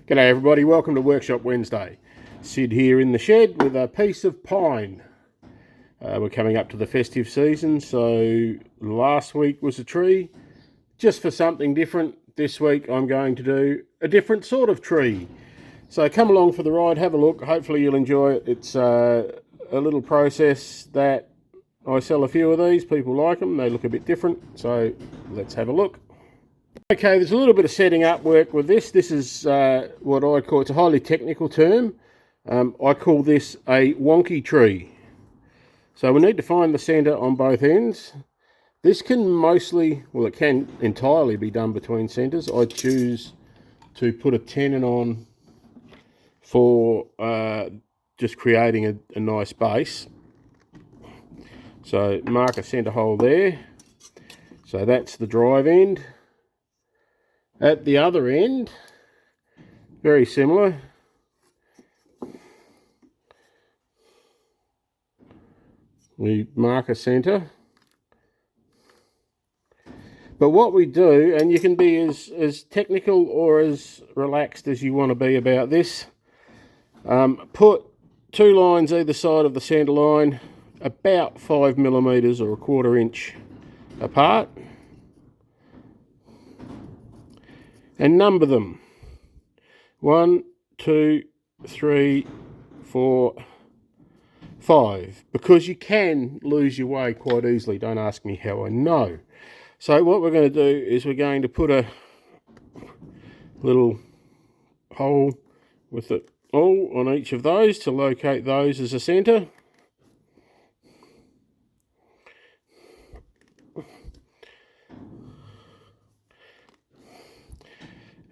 G'day everybody, welcome to Workshop Wednesday. Sid here in the shed with a piece of pine. We're coming up to the festive season, so last week was a tree. Just for something different, this week I'm going to do a different sort of tree. So come along for the ride, have a look, hopefully you'll enjoy it. It's a little process that I sell a few of these, people like them, they look a bit different, so let's have a look. Okay, there's a little bit of setting up work with this. This is what I call, it's a highly technical term. I call this a wonky tree. So we need to find the centre on both ends. This can mostly, well it can entirely be done between centres. I choose to put a tenon on for just creating a nice base. So mark a centre hole there. So that's the drive end. At the other end, very similar. We mark a centre. But what we do, and you can be as technical or as relaxed as you want to be about this, put two lines either side of the centre line about 5mm or 1/4 inch apart. And number them. 1, 2, 3, 4, 5. Because you can lose your way quite easily. Don't ask me how I know. So what we're going to do is we're going to put a little hole with it all on each of those to locate those as a centre.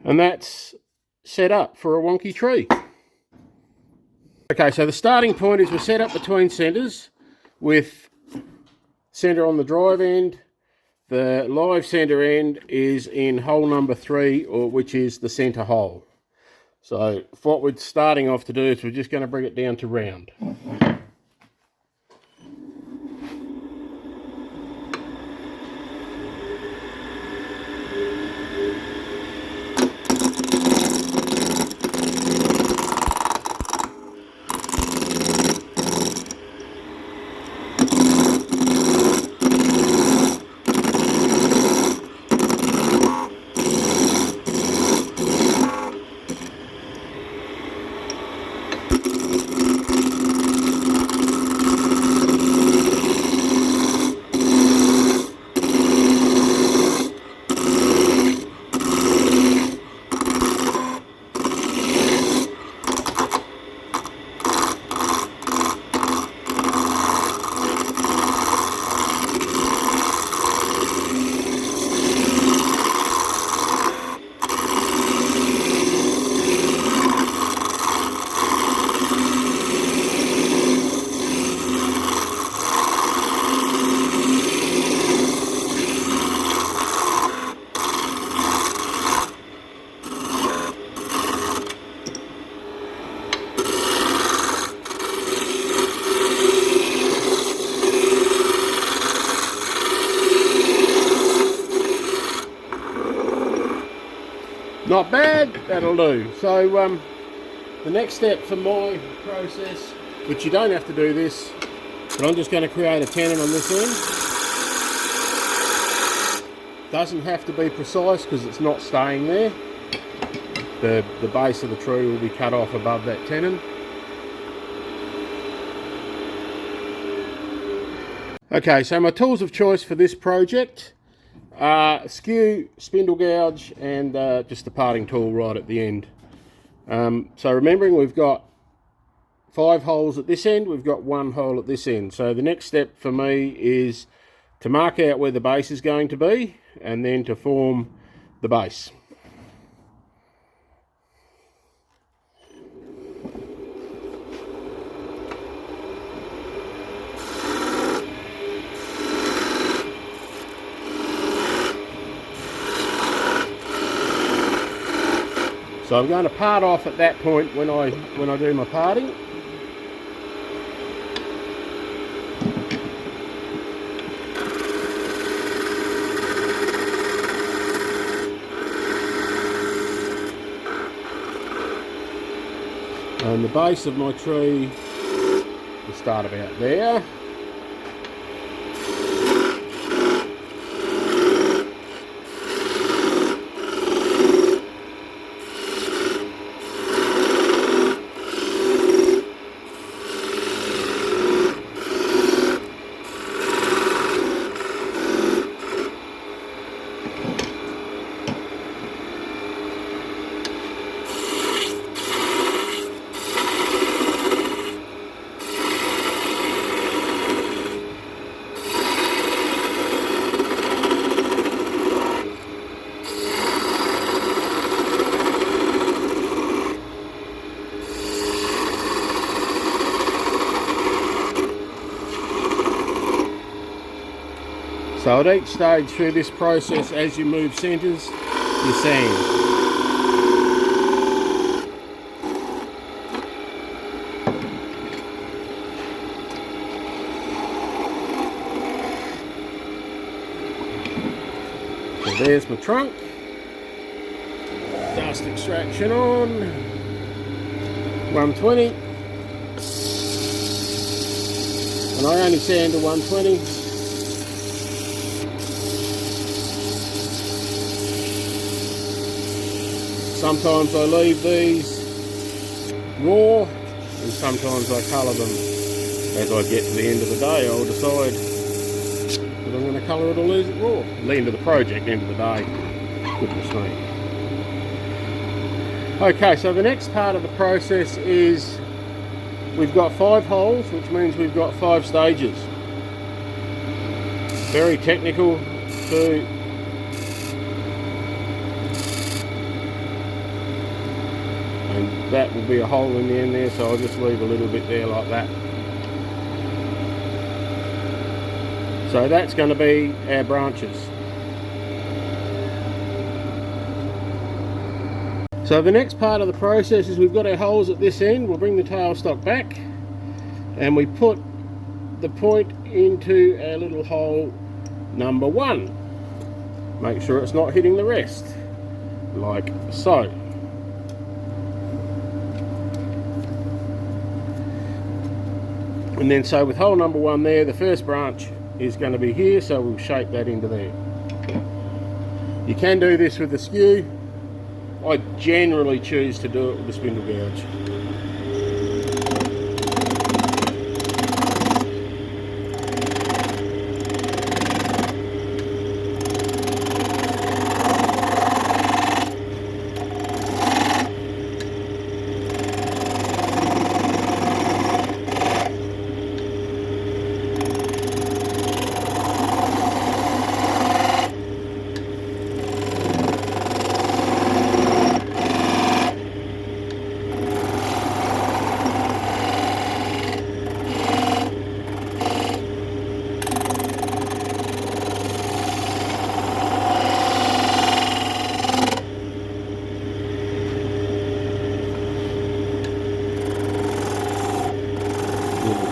And that's set up for a wonky tree. Okay, so the starting point is we're set up between centres with centre on the drive end. The live centre end is in hole number 3, which is the centre hole. So what we're starting off to do is we're just going to bring it down to round. Not bad, that'll do. So the next step for my process, which you don't have to do this, but I'm just going to create a tenon on this end. Doesn't have to be precise because it's not staying there. The base of the tree will be cut off above that tenon. Okay, so my tools of choice for this project: skew, spindle gouge, and just a parting tool right at the end. So remembering we've got 5 holes at this end, we've got 1 hole at this end. So the next step for me is to mark out where the base is going to be and then to form the base. So I'm going to part off at that point when I do my parting. And the base of my tree will start about there. So at each stage through this process, as you move centres, you sand. So there's my trunk. Dust extraction on. 120. And I only sand to 120. Sometimes I leave these raw, and sometimes I colour them. As I get to the end of the day, I'll decide that I'm going to colour it or leave it raw. The end of the project, end of the day. Goodness me. Okay, so the next part of the process is we've got 5 holes, which means we've got 5 stages. Very technical to that will be a hole in the end there, so I'll just leave a little bit there like that. So that's going to be our branches. So the next part of the process is we've got our holes at this end. We'll bring the tailstock back and we put the point into our little hole number 1. Make sure it's not hitting the rest, like so. And then so with hole number 1 there, the first branch is going to be here, so we'll shape that into there. You can do this with the skew. I generally choose to do it with the spindle gouge.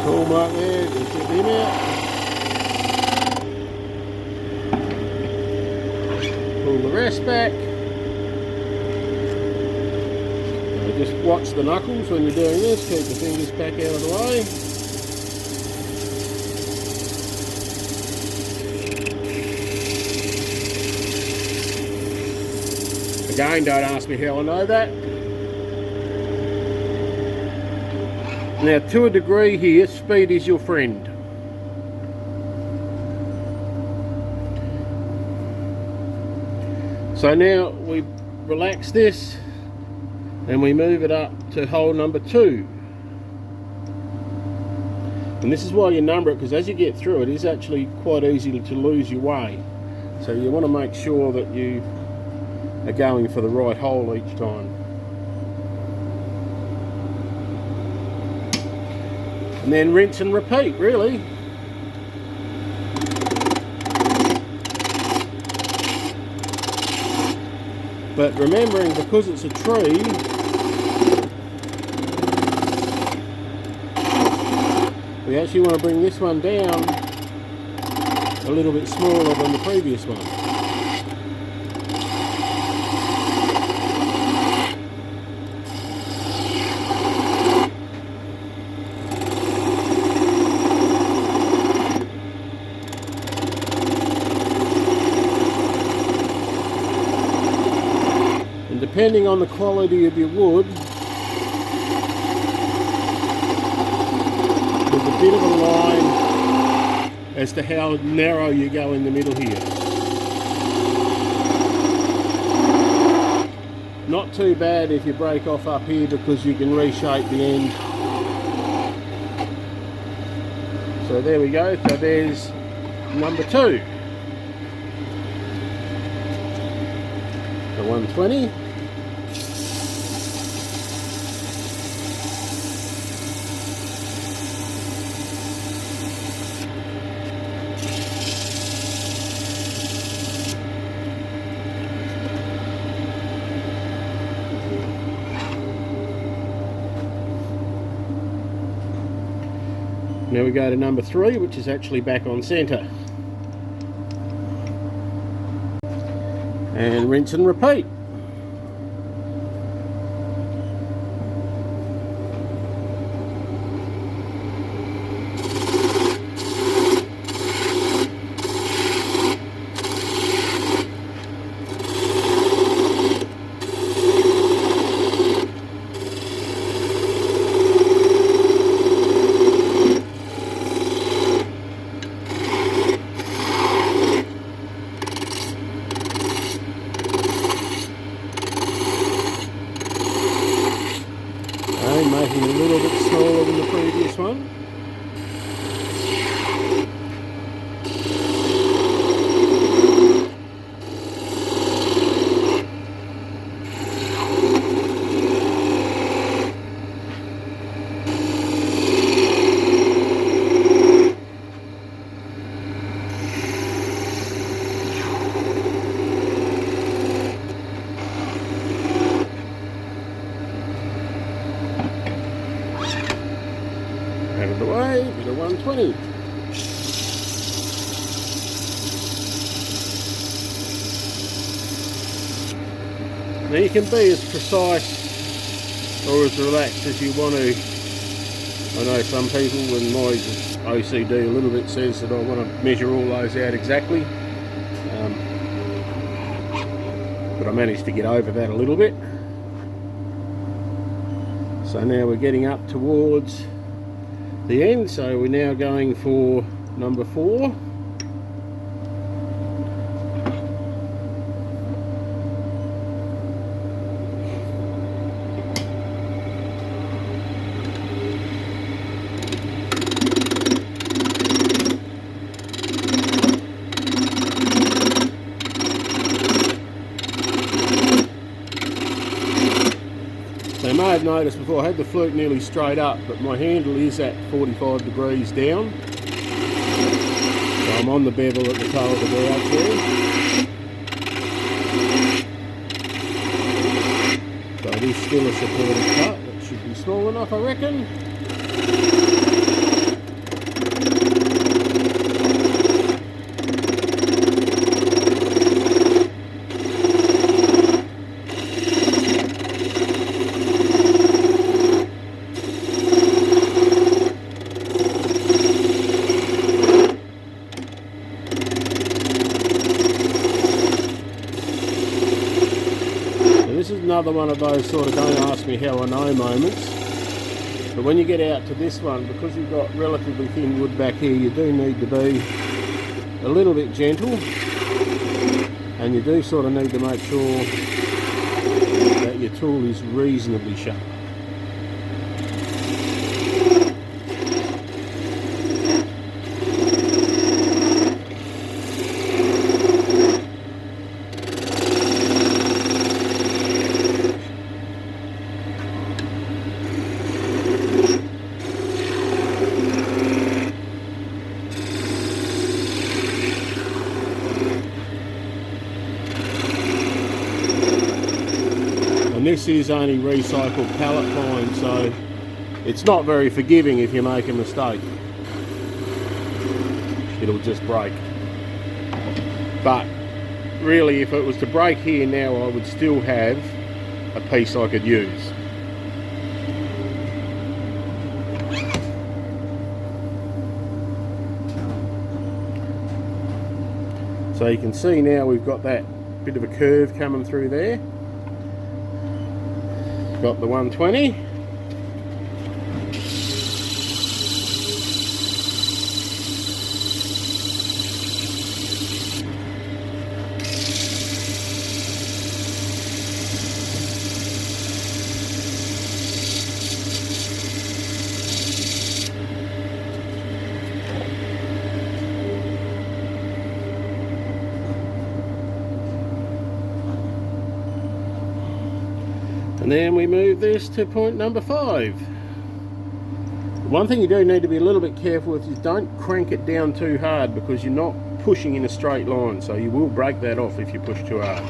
Tool mark there, just get them out. Pull the rest back. Now just watch the knuckles when you're doing this, keep the fingers back out of the way. Again, don't ask me how I know that. Now, to a degree here, speed is your friend. So now we relax this and we move it up to hole number 2. And this is why you number it, because as you get through it, it's actually quite easy to lose your way. So you want to make sure that you are going for the right hole each time. And then rinse and repeat, really. But remembering, because it's a tree, we actually want to bring this one down a little bit smaller than the previous one. depending on the quality of your wood, there's a bit of a line as to how narrow you go in the middle here. Not too bad if you break off up here because you can reshape the end. So there we go, so there's number 2. The 120. Now we go to number 3, which is actually back on centre. And rinse and repeat. Making it a little bit smaller than the previous one. Out of the way, bit of 120. Now you can be as precise or as relaxed as you want to. I know some people, and my OCD a little bit, says that I want to measure all those out exactly. But I managed to get over that a little bit. So now we're getting up towards the end, so we're now going for number 4. So you may have noticed before I had the flute nearly straight up, but my handle is at 45 degrees down. So I'm on the bevel at the toe of the gouge there. So it is still a supported cut. That should be small enough, I reckon. This is another one of those sort of don't ask me how I know moments, but when you get out to this one, because you've got relatively thin wood back here, you do need to be a little bit gentle, and you do sort of need to make sure that your tool is reasonably sharp. And this is only recycled pallet pine, so it's not very forgiving if you make a mistake. It'll just break. But really, if it was to break here now, I would still have a piece I could use. So you can see now we've got that bit of a curve coming through there. got the 120. And then we move this to point number 5. One thing you do need to be a little bit careful with is don't crank it down too hard, because you're not pushing in a straight line, so you will break that off if you push too hard.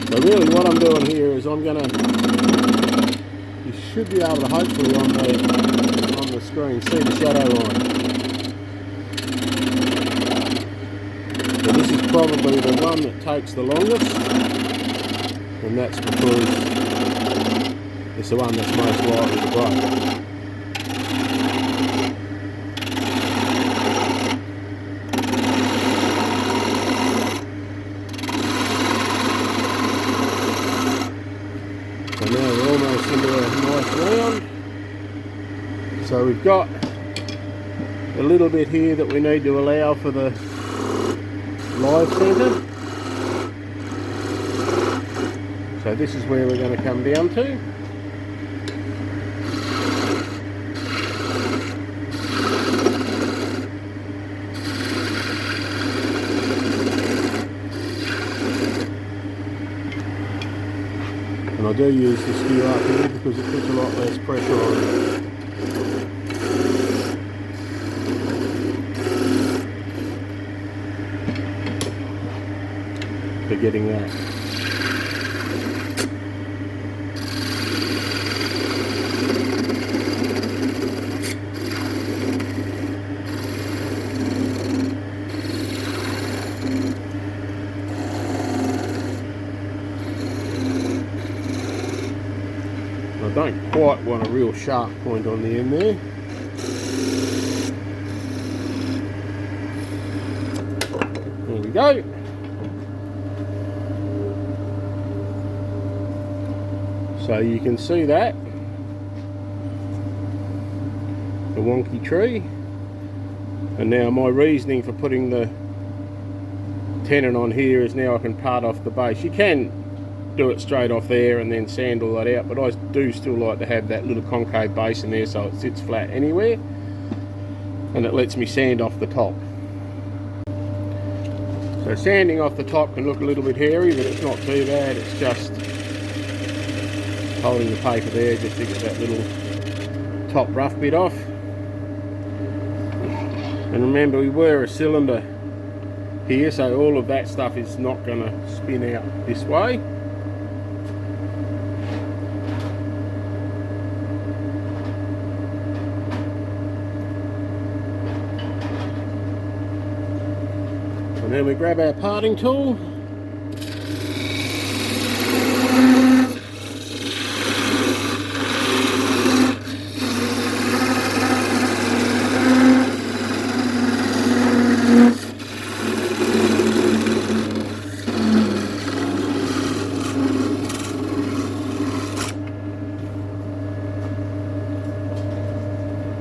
So really what I'm doing here is you should be able to hopefully on the screen see the shadow line. So this is probably the one that takes the longest, and that's because it's the one that's most likely to break. So now we're almost into a nice round. So we've got a little bit here that we need to allow for the live centre. So this is where we're going to come down to. And I do use the skew up here because it puts a lot less pressure on it. For getting that. I don't quite want a real sharp point on the end there. There we go. So you can see that, the wonky tree. And now my reasoning for putting the tenon on here is now I can part off the base. You can do it straight off there and then sand all that out, but I do still like to have that little concave base in there so it sits flat anywhere, and it lets me sand off the top. So sanding off the top can look a little bit hairy, but it's not too bad. It's just holding the paper there just to get that little top rough bit off. And remember, we were a cylinder here, so all of that stuff is not going to spin out this way. And then we grab our parting tool.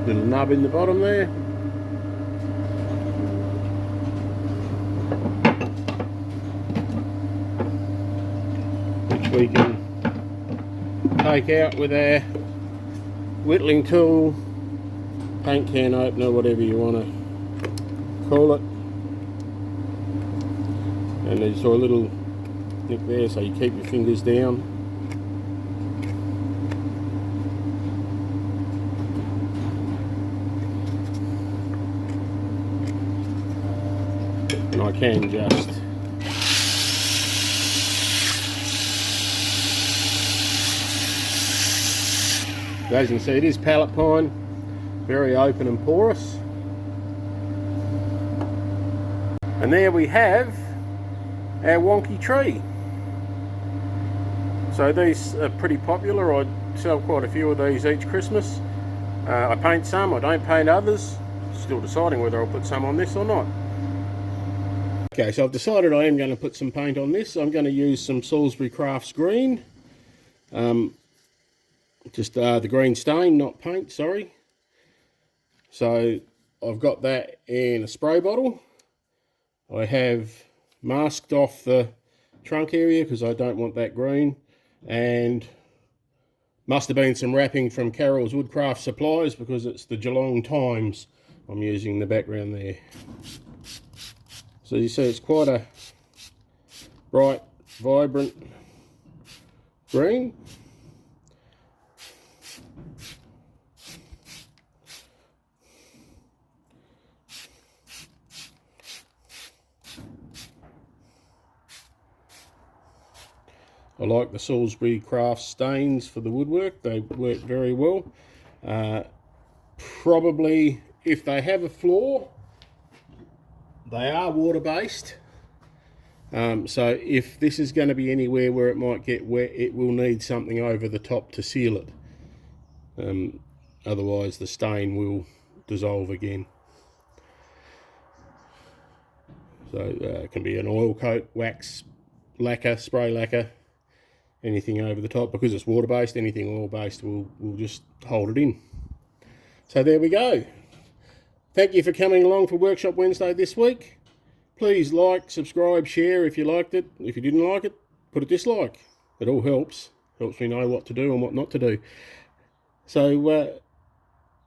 Little nub in the bottom there. Which we can take out with our whittling tool, paint can opener, whatever you want to call it. And there's a little nick there, so you keep your fingers down. And I can just as you can see, it is pallet pine, very open and porous. And there we have our Wonky tree. So these are pretty popular. I sell quite a few of these each Christmas. I paint some, I don't paint others. Still deciding whether I'll put some on this or not. Okay, so I've decided I am going to put some paint on this. I'm going to use some Salisbury Crafts green. Just the green stain, not paint, sorry. So I've got that in a spray bottle. I have masked off the trunk area because I don't want that green. And must have been some wrapping from Carol's Woodcraft Supplies because it's the Geelong Times I'm using in the background there. So you see it's quite a bright, vibrant green. I like the Salisbury Crafts stains for the woodwork. They work very well. Probably, if they have a flaw, they are water-based. So if this is going to be anywhere where it might get wet, it will need something over the top to seal it. Otherwise the stain will dissolve again. So it can be an oil coat, wax, lacquer, spray lacquer, anything over the top. Because it's water-based, anything oil-based will just hold it in. So there we go. Thank you for coming along for Workshop Wednesday this week. Please like, subscribe, share if you liked it. If you didn't like it, put a dislike. It all helps. Helps me know what to do and what not to do. So,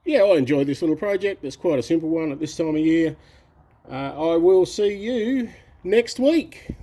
yeah, I enjoyed this little project. It's quite a simple one at this time of year. I will see you next week.